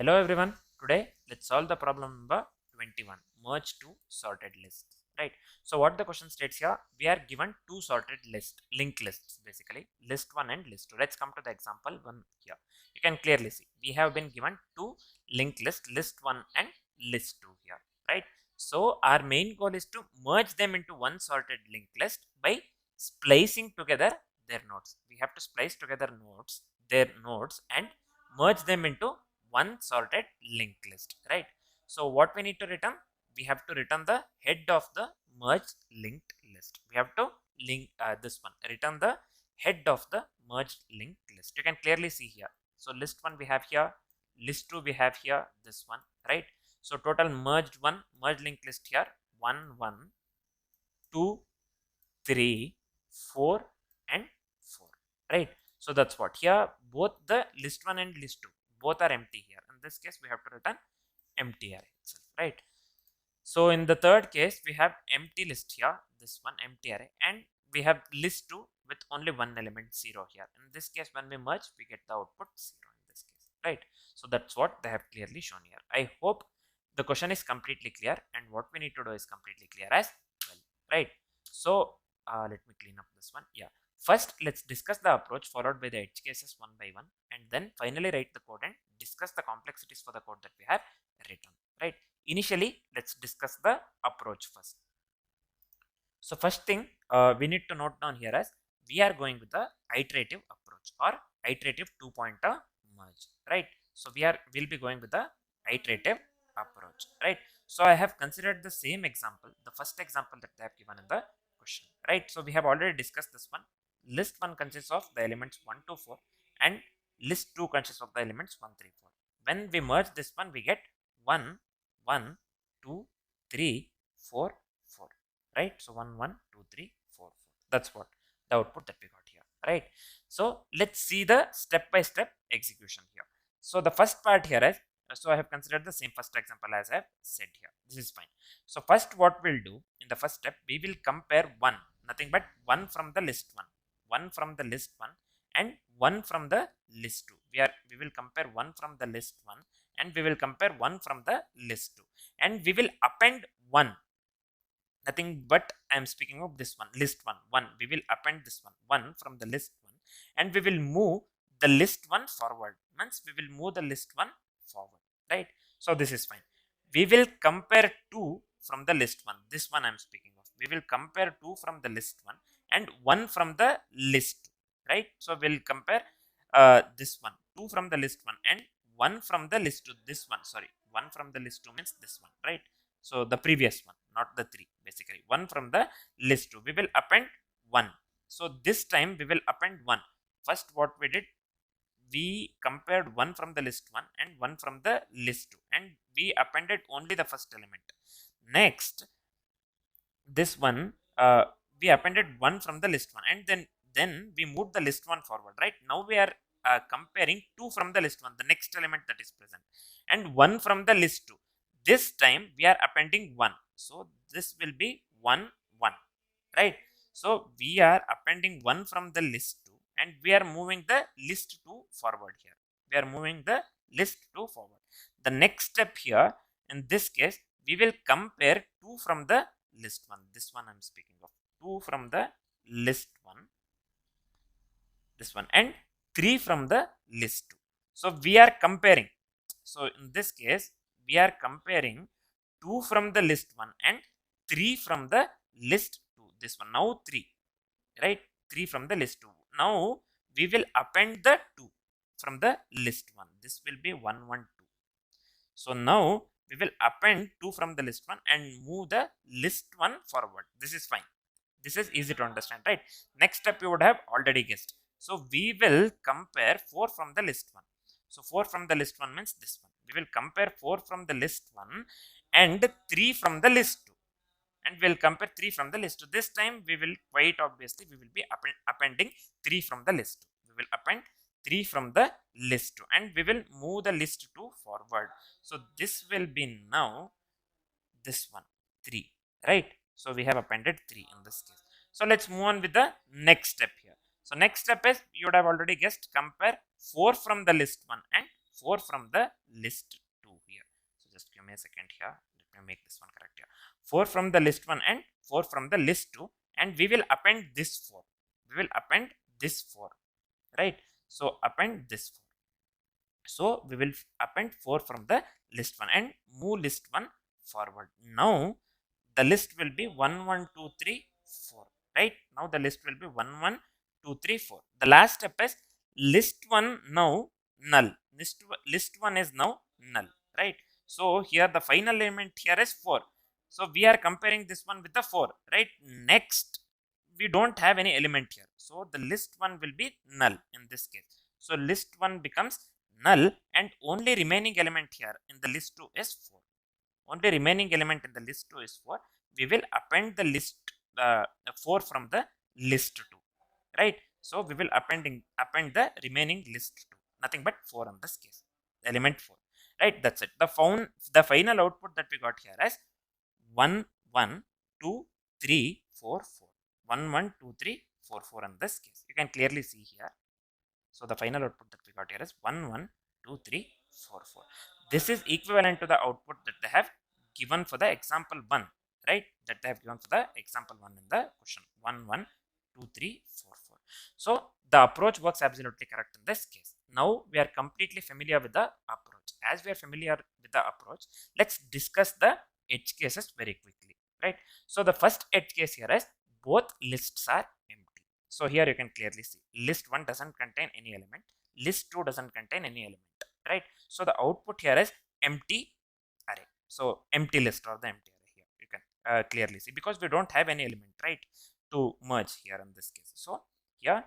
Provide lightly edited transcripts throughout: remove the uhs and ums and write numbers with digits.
Hello everyone. Today let's solve the problem number 21. Merge two sorted lists. Right. So what the question states here, we are given two sorted linked lists basically, list 1 and list 2. Let's come to the example 1 here. You can clearly see we have been given two linked lists, list 1 and list 2 here. Right. So our main goal is to merge them into one sorted linked list by splicing together their nodes. We have to splice together their nodes and merge them into one sorted linked list, right? So what we need to return, we have to return the head of the merged linked list. We have to this one, return the head of the merged linked list. You can clearly see here. So list 1 we have here, list 2 we have here, this one, right? So total merged linked list here, 1 1 2 3 4 and 4, right? So that's what here, both the list 1 and list 2 both are empty here. In this case we have to return empty array itself, right? So in the third case we have empty list here, this one empty array, and we have list 2 with only one element 0 here. In this case when we merge we get the output 0 in this case, right? So that's what they have clearly shown here. I hope the question is completely clear and what we need to do is completely clear as well, right? So let me clean up this one. Yeah, first let's discuss the approach followed by the edge cases one by one, and then finally write the code and discuss the complexities for the code that we have written, right? Initially let's discuss the approach first. So first thing we need to note down here is we are going with the iterative approach or iterative two-pointer merge, right? So we'll be going with the iterative approach, right? So I have considered the same example, the first example that they have given in the question, right? So we have already discussed this one. List 1 consists of the elements 1 to 4 and list 2 consists of the elements 1 3 4. When we merge this one we get 1 1 2 3 4 4, right? So 1 1 2 3 4 4. That's what the output that we got here, right? So let's see the step by step execution here. So the first part here is, so I have considered the same first example as I have said here. This is fine. So first what we'll do in the first step, we will compare nothing but 1 from the list 1 from the list 1 and 1 from the list 2. We will compare 1 from the list 1 and we will compare 1 from the list 2, and we will append 1, nothing but I am speaking of this one, list 1. We will append this one from the list 1 and we will move the list 1 forward. Means we will move the list 1 forward, right? So this is fine. We will compare 2 from the list 1. This one I am speaking of. We will compare 2 from the list 1 and 1 from the list 2, right? So we'll compare this one, 2 from the list 1 and 1 from the list 2. This one, sorry, 1 from the list 2 means this one, right? So the previous one, not the 3, basically 1 from the list 2. We will append 1. So this time we will append 1. First what we did, we compared 1 from the list 1 and 1 from the list 2 and we appended only the first element. Next, this one we appended 1 from the list 1 and then we moved the list 1 forward, right? Now we are comparing 2 from the list 1, the next element that is present, and 1 from the list 2. This time we are appending 1. So this will be 1 1, right? So we are appending 1 from the list 2 and we are moving the list 2 forward here. We are moving the list 2 forward. The next step here, in this case, we will compare 2 from the list 1. This one I am speaking of. 2 from the list 1. This one. And 3 from the list 2. So we are comparing. So in this case, we are comparing 2 from the list 1 and 3 from the list 2. This one. Now 3. Right? 3 from the list 2. Now we will append the 2 from the list 1. This will be 1 1 2. So now we will append 2 from the list 1 and move the list 1 forward. This is fine. This is easy to understand, right? Next step you would have already guessed. So we will compare 4 from the list 1. So 4 from the list 1 means this one. We will compare 4 from the list 1 and 3 from the list 2. And we'll compare 3 from the list 2. This time we will, quite obviously, we will be appending 3 from the list 2. We will append 3 from the list 2 and we will move the list 2 forward. So this will be now this one, 3, right? So we have appended 3 in this case. So let's move on with the next step here. So next step is, you would have already guessed, compare 4 from the list 1 and 4 from the list 2 here. So just give me a second here. Let me make this one correct here. 4 from the list 1 and 4 from the list 2, and we will append this 4. We will append this 4, right? So append this 4. So we will append 4 from the list 1 and move list 1 forward. Now the list will be 1 1 2 3 4, right? Now the list will be 1 1 2 3 4. The last step is list 1 now null. List 1 is now null, right? So here the final element here is 4. So we are comparing this one with the 4, right? Next, we don't have any element here. So the list 1 will be null in this case. So list 1 becomes null, and only remaining element here in the list 2 is 4. Only remaining element in the list 2 is 4. We will append the list 4 from the list 2, right? So we will append the remaining list 2, nothing but 4 in this case, element 4, right? That's it. The final output that we got here is 1 1 2 3 4 4. 1 1 2 3 4 4 in this case. You can clearly see here. So the final output that we got here is 1 1 2 3 4 4. This is equivalent to the output that they have given for the example 1, right? That they have given for the example 1 in the question. 1 1 2 3 4 4. So the approach works absolutely correct in this case. Now we are completely familiar with the approach. As we are familiar with the approach, let's discuss the edge cases very quickly, right? So the first edge case here is both lists are empty. So here you can clearly see list 1 doesn't contain any element, list 2 doesn't contain any element, right? So the output here is empty array. So empty list or the empty array here you can clearly see, because we don't have any element, right, to merge here in this case. So here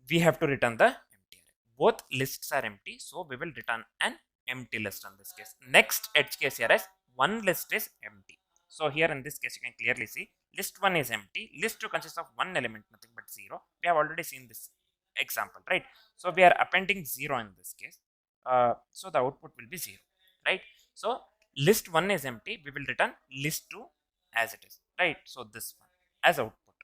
we have to return the empty array. Both lists are empty, so we will return an empty list in this case. Next edge case here is one list is empty. So here in this case you can clearly see list 1 is empty, list 2 consists of one element, nothing but 0. We have already seen this example, right? So we are appending 0 in this case. So the output will be 0, right? So list 1 is empty, we will return list 2 as it is, right? So this one as output.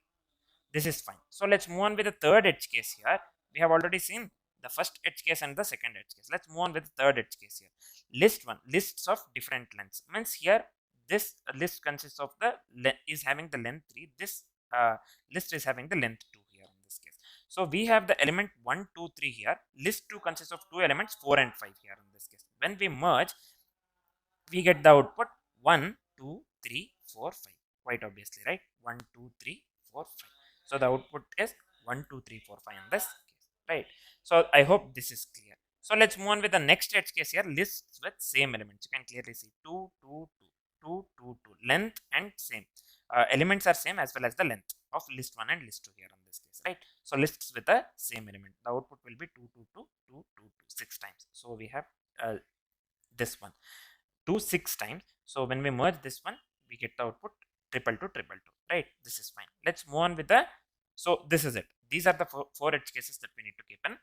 This is fine. So let's move on with the third edge case here. We have already seen the first edge case and the second edge case. Let's move on with the third edge case here. List 1, lists of different lengths. Means here this list consists of is having the length 3. This list is having the length 2 here in this case. So we have the element 1 2 3 here. List 2 consists of 2 elements 4 and 5 here in this case. When we merge, we get the output 1 2 3 4 5. Quite obviously, right? 1 2 3 4 5. So the output is 1 2 3 4 5 in this case, right? So I hope this is clear. So let's move on with the next edge case here. Lists with same elements. You can clearly see 2 2 2 2 2 2. Length and same. Elements are same as well as the length of list 1 and list 2 here in this case, right? So lists with the same element. The output will be 2 2 2 2 2 2 6 times. So we have this one 2 6 times. So when we merge this one, we get the output 2 2 2 2 2, right? This is fine. Let's move on with the, so this is it. These are the four edge cases that we need to keep in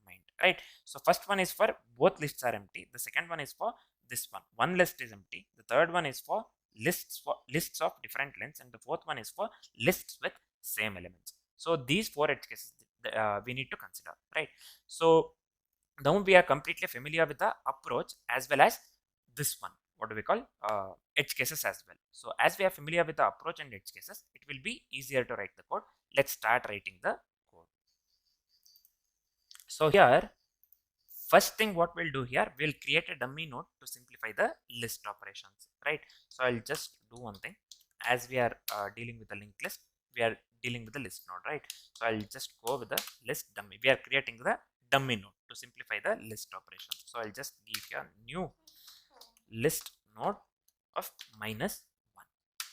mind, right? So first one is for both lists are empty. The second one is for this one list is empty. The third one is for lists of different lengths, and the fourth one is for lists with same elements. So these four edge cases we need to consider, right? So now we are completely familiar with the approach as well as this one, what do we call edge cases as well. So as we are familiar with the approach and edge cases, it will be easier to write the code. Let's start writing the code. So here, first thing what we'll do here, we'll create a dummy node to simplify the list operations, right? So I'll just do one thing. As we are dealing with the linked list, we are dealing with the list node, right? So I'll just go with the list dummy. We are creating the dummy node to simplify the list operations. So I'll just give here new list node of -1.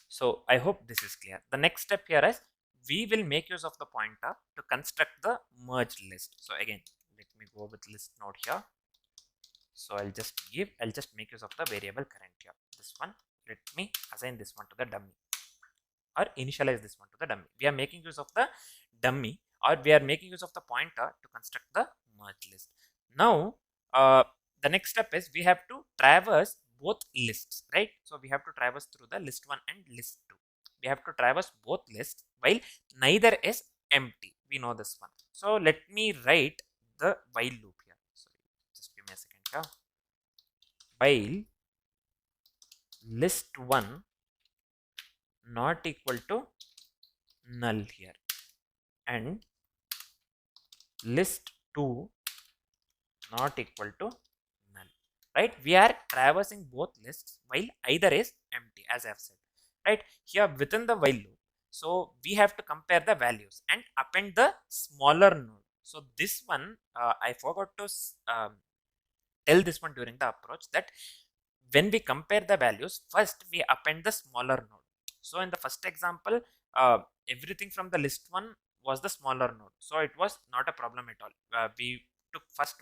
So I hope this is clear. The next step here is we will make use of the pointer to construct the merged list. So again, let me go with list node here. So I'll just make use of the variable current here. This one, let me assign this one to the dummy, or initialize this one to the dummy. We are making use of the dummy, or we are making use of the pointer to construct the merged list. Now the next step is we have to traverse both lists, right? So we have to traverse through the list 1 and list 2. We have to traverse both lists while neither is empty. We know this one. So let me write the while loop here. So just give me a second Yeah. While list 1 not equal to null here, and list 2 not equal to null, right? We are traversing both lists while either is empty, as I have said, right? Here within the while loop, so we have to compare the values and append the smaller node. So this one, I forgot to tell this one during the approach, that when we compare the values, first we append the smaller node. So in the first example, everything from the list 1 was the smaller node, so it was not a problem at all. We took first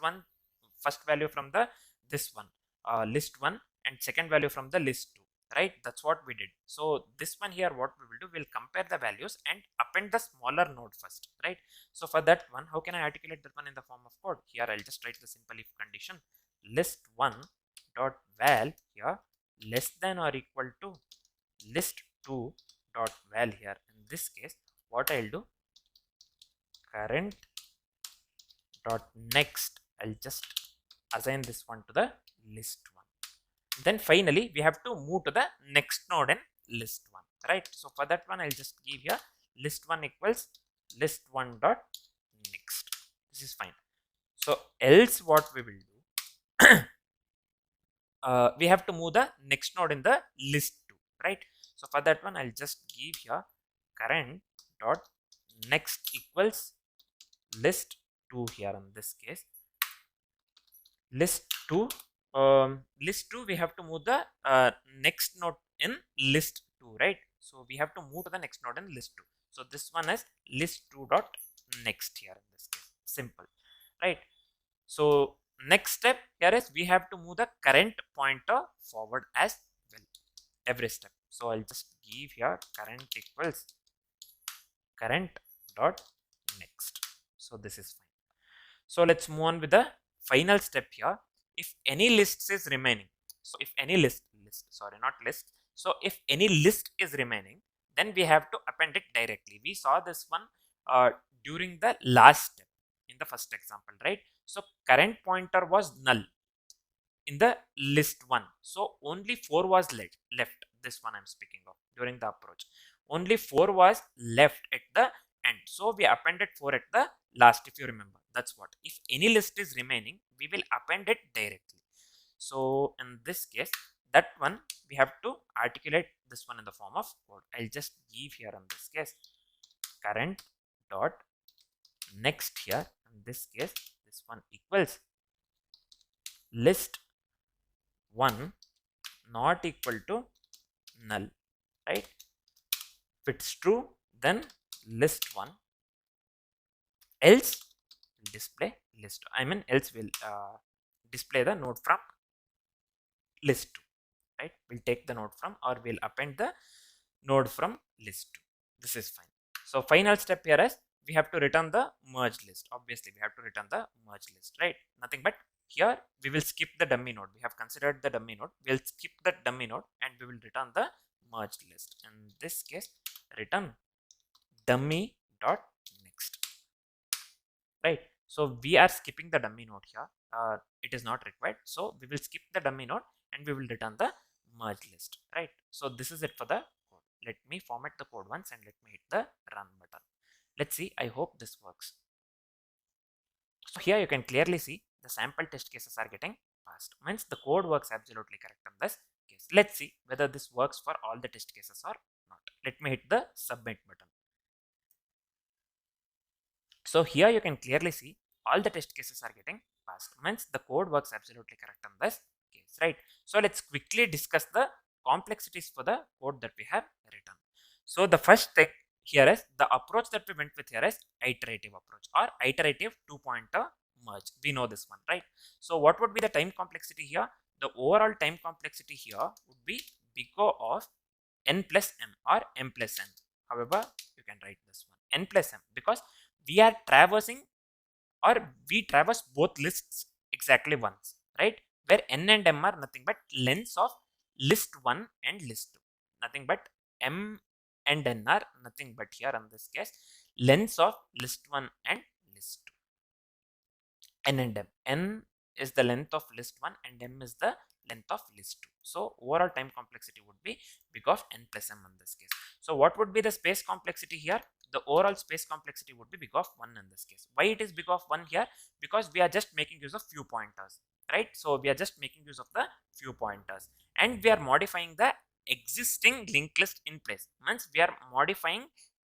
value from the this one, list 1, and second value from the list 2, right? That's what we did. So this one here, what we will do, we'll compare the values and append the smaller node first, right? So for that one, how can I articulate that one in the form of code? Here I'll just write the simple if condition, list 1 dot val here less than or equal to list 2 dot val here. In this case, what I'll do, current dot next, I'll just assign this one to the list 1. Then finally we have to move to the next node in list 1, right? So for that one, I'll just give here list 1 equals list 1 dot next. This is fine. So else what we will do, we have to move the next node in the list 2, right? So for that one, I'll just give here current dot next equals list 2 here. In this case, list 2, list 2, we have to move the next node in list 2, right? So we have to move to the next node in list 2. So this one is list 2 dot next here. In this case, simple, right? So next step here is we have to move the current pointer forward as well, every step. So I'll just give here current equals current dot next. So this is fine. So let's move on with the final step here. If any list is remaining, so if any list, sorry, not list. So if any list is remaining, then we have to append it directly. We saw this one during the last step in the first example, right? So current pointer was null in the list 1. So only 4 was left. This one I'm speaking of during the approach. Only 4 was left at the end. So we appended 4 at the last, if you remember. That's what. If any list is remaining, we will append it directly. So in this case, that one we have to articulate this one in the form of code. I'll just give here in this case current dot next here. In this case, this one equals list 1 not equal to null, right? If it's true, then list 1, else display list. I mean, else will display the node from list 2, right? We'll take the node from, or we'll append the node from list 2. This is fine. So final step here is we have to return the merge list. Obviously, we have to return the merge list, right? Nothing but here we will skip the dummy node. We have considered the dummy node. We'll skip the dummy node and we will return the merged list. In this case, return dummy dot next, right? So we are skipping the dummy node here. It is not required. So we will skip the dummy node and we will return the merge list, right? So this is it for the code. Let me format the code once and let me hit the run button. Let's see. I hope this works. So here you can clearly see the sample test cases are getting passed. Means the code works absolutely correct in this case. Let's see whether this works for all the test cases or not. Let me hit the submit button. So here you can clearly see all the test cases are getting passed. Means the code works absolutely correct in this case, right? So let's quickly discuss the complexities for the code that we have written. So the first thing here is the approach that we went with here is iterative approach or iterative two-pointer merge. We know this one, right? So what would be the time complexity here? The overall time complexity here would be big O of n plus m or m plus n. However, you can write this one n plus m because we are traversing or we traverse both lists exactly once, right? Where n and m are nothing but lengths of list 1 and list 2. Nothing but m and n are nothing but here in this case lengths of list 1 and list 2. N and m. N is the length of list 1 and m is the length of list 2. So overall time complexity would be big of n plus m in this case. So what would be the space complexity here? The overall space complexity would be big of 1 in this case. Why it is big of 1 here? Because we are just making use of few pointers, right? So we are just making use of the few pointers and we are modifying the existing linked list in place. Means we are modifying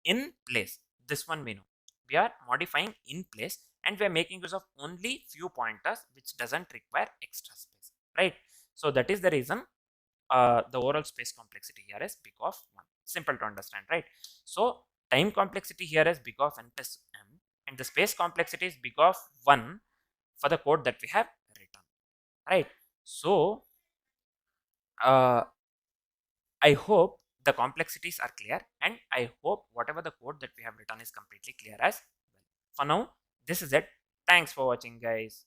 in place. This one we know. We are modifying in place and we are making use of only few pointers which doesn't require extra space, right? So that is the reason the overall space complexity here is big of 1. Simple to understand, right? So time complexity here is big of n plus m and the space complexity is big of 1 for the code that we have written, right? So I hope the complexities are clear and I hope whatever the code that we have written is completely clear as well. For now, this is it. Thanks for watching, guys.